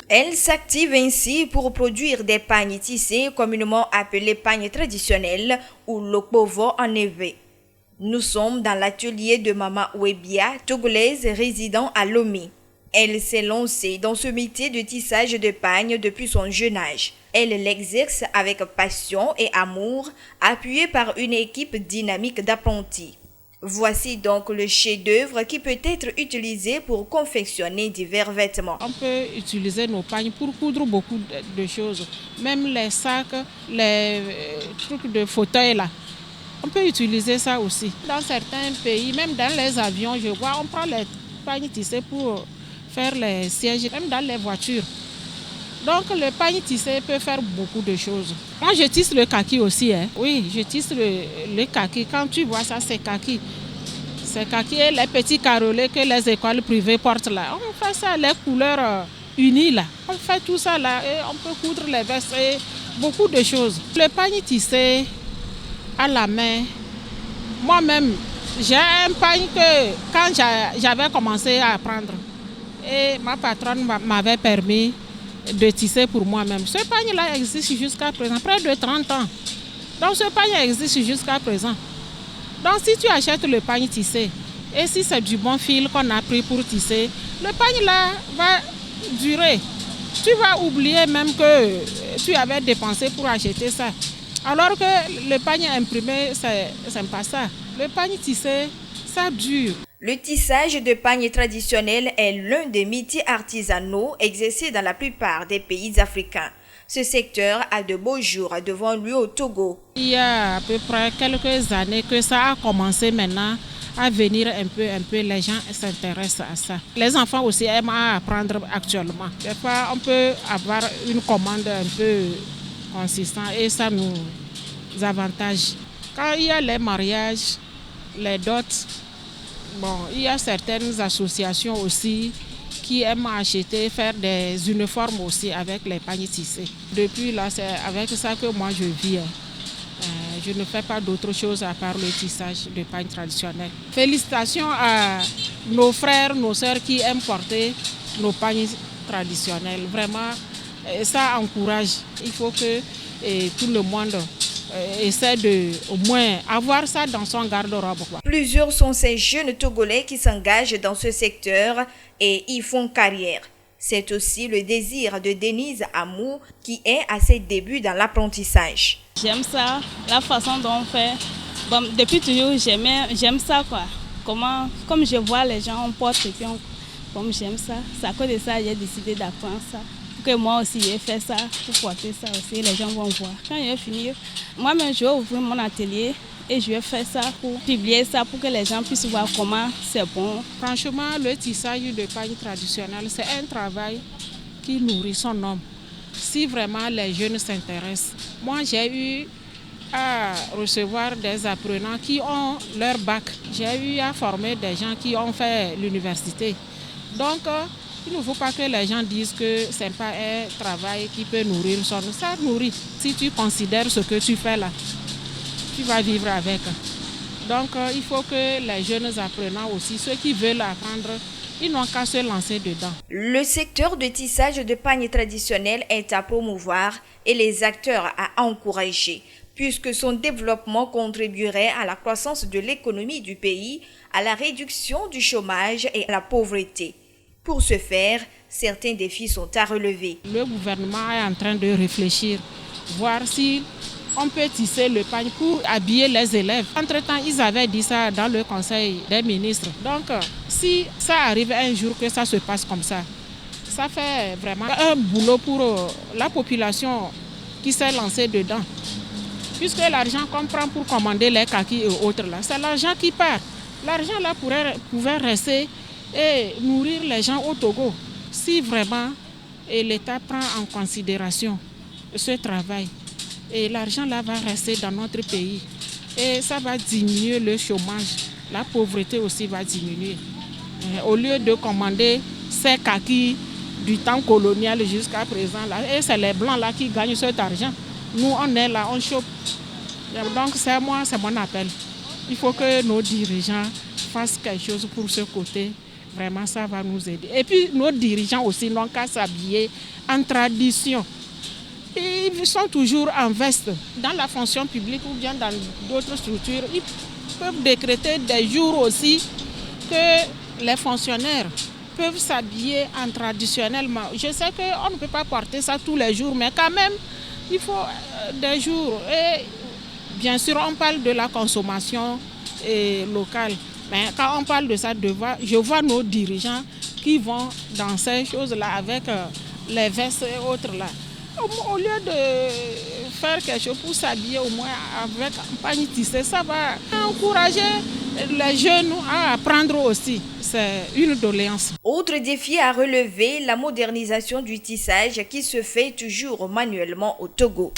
Elle s'active ainsi pour produire des pagnes tissés, communément appelés pagnes traditionnels ou lokpovo en éveil. Nous sommes dans l'atelier de Mama Webia, togolaise résidant à Lomé. Elle s'est lancée dans ce métier de tissage de pagnes depuis son jeune âge. Elle l'exerce avec passion et amour, appuyée par une équipe dynamique d'apprentis. Voici donc le chef-d'œuvre qui peut être utilisé pour confectionner divers vêtements. On peut utiliser nos pagnes pour coudre beaucoup de choses, même les sacs, les trucs de fauteuil là. On peut utiliser ça aussi. Dans certains pays, même dans les avions, je vois, on prend les pagnes tissées pour faire les sièges, même dans les voitures. Donc le pagne tissé peut faire beaucoup de choses. Moi je tisse le kaki aussi. Oui, je tisse le kaki. Quand tu vois ça, c'est kaki. C'est kaki et les petits carolés que les écoles privées portent là. On fait ça, les couleurs unies là. On fait tout ça là et on peut coudre les vestes et beaucoup de choses. Le pagne tissé à la main, moi-même, j'ai un pagne que quand j'avais commencé à apprendre, et ma patronne m'avait permis de tisser pour moi-même. Ce pagne-là existe jusqu'à présent, près de 30 ans. Donc ce pagne existe jusqu'à présent. Donc si tu achètes le pagne tissé, et si c'est du bon fil qu'on a pris pour tisser, le pagne-là va durer. Tu vas oublier même que tu avais dépensé pour acheter ça. Alors que le pagne imprimé, c'est pas ça. Le pagne tissé, ça dure. Le tissage de pagnes traditionnels est l'un des métiers artisanaux exercés dans la plupart des pays africains. Ce secteur a de beaux jours devant lui au Togo. Il y a à peu près quelques années que ça a commencé maintenant à venir un peu, les gens s'intéressent à ça. Les enfants aussi aiment à apprendre actuellement. Des fois, on peut avoir une commande un peu consistante et ça nous avantage. Quand il y a les mariages, les dots, bon, il y a certaines associations aussi qui aiment acheter, faire des uniformes aussi avec les pagnes tissés. Depuis là, c'est avec ça que moi je vis. Je ne fais pas d'autre chose à part le tissage de pagnes traditionnelles. Félicitations à nos frères, nos sœurs qui aiment porter nos pagnes traditionnelles. Vraiment, ça encourage. Il faut que tout le monde essaie de au moins avoir ça dans son garde-robe. Plusieurs sont ces jeunes Togolais qui s'engagent dans ce secteur et y font carrière. C'est aussi le désir de Denise Amou qui est à ses débuts dans l'apprentissage. J'aime ça, la façon dont on fait. Bon, depuis toujours, j'aime ça quoi. Comme je vois les gens, on porte et puis comme j'aime ça. C'est à cause de ça que j'ai décidé d'apprendre ça. Pour que moi aussi j'ai fait ça, pour porter ça aussi, les gens vont voir. Quand je vais finir, moi-même je vais ouvrir mon atelier et je vais faire ça pour publier ça pour que les gens puissent voir comment c'est bon. Franchement, le tissage de pagne traditionnel, c'est un travail qui nourrit son homme. Si vraiment les jeunes s'intéressent. Moi, j'ai eu à recevoir des apprenants qui ont leur bac. J'ai eu à former des gens qui ont fait l'université. Donc, il ne faut pas que les gens disent que ce n'est pas un travail qui peut nourrir son homme. Ça nourrit. Si tu considères ce que tu fais là, tu vas vivre avec. Donc, il faut que les jeunes apprenants aussi, ceux qui veulent apprendre, ils n'ont qu'à se lancer dedans. Le secteur de tissage de pagnes traditionnels est à promouvoir et les acteurs à encourager, puisque son développement contribuerait à la croissance de l'économie du pays, à la réduction du chômage et à la pauvreté. Pour ce faire, certains défis sont à relever. Le gouvernement est en train de réfléchir, voir si on peut tisser le pagne pour habiller les élèves. Entre-temps, ils avaient dit ça dans le conseil des ministres. Donc, si ça arrive un jour que ça se passe comme ça fait vraiment un boulot pour la population qui s'est lancée dedans. Puisque l'argent qu'on prend pour commander les kakis et autres, là, c'est l'argent qui part. L'argent là pouvait rester et nourrir les gens au Togo. Si vraiment l'État prend en considération ce travail, et l'argent là va rester dans notre pays et ça va diminuer le chômage, la pauvreté aussi va diminuer. Au lieu de commander ces kakis du temps colonial jusqu'à présent, là, et c'est les blancs là qui gagnent cet argent. Nous on est là, on chope. Donc c'est mon appel. Il faut que nos dirigeants fassent quelque chose pour ce côté Vraiment, ça va nous aider. Et puis, nos dirigeants aussi n'ont qu'à s'habiller en tradition. Ils sont toujours en veste. Dans la fonction publique ou bien dans d'autres structures, ils peuvent décréter des jours aussi que les fonctionnaires peuvent s'habiller en traditionnellement. Je sais qu'on ne peut pas porter ça tous les jours, mais quand même, il faut des jours. Et bien sûr, on parle de la consommation locale. Mais quand on parle de ça, je vois nos dirigeants qui vont dans ces choses-là avec les vestes et autres là. Au lieu de faire quelque chose pour s'habiller au moins avec un pagne tissé, ça va encourager les jeunes à apprendre aussi. C'est une doléance. Autre défi à relever, la modernisation du tissage qui se fait toujours manuellement au Togo.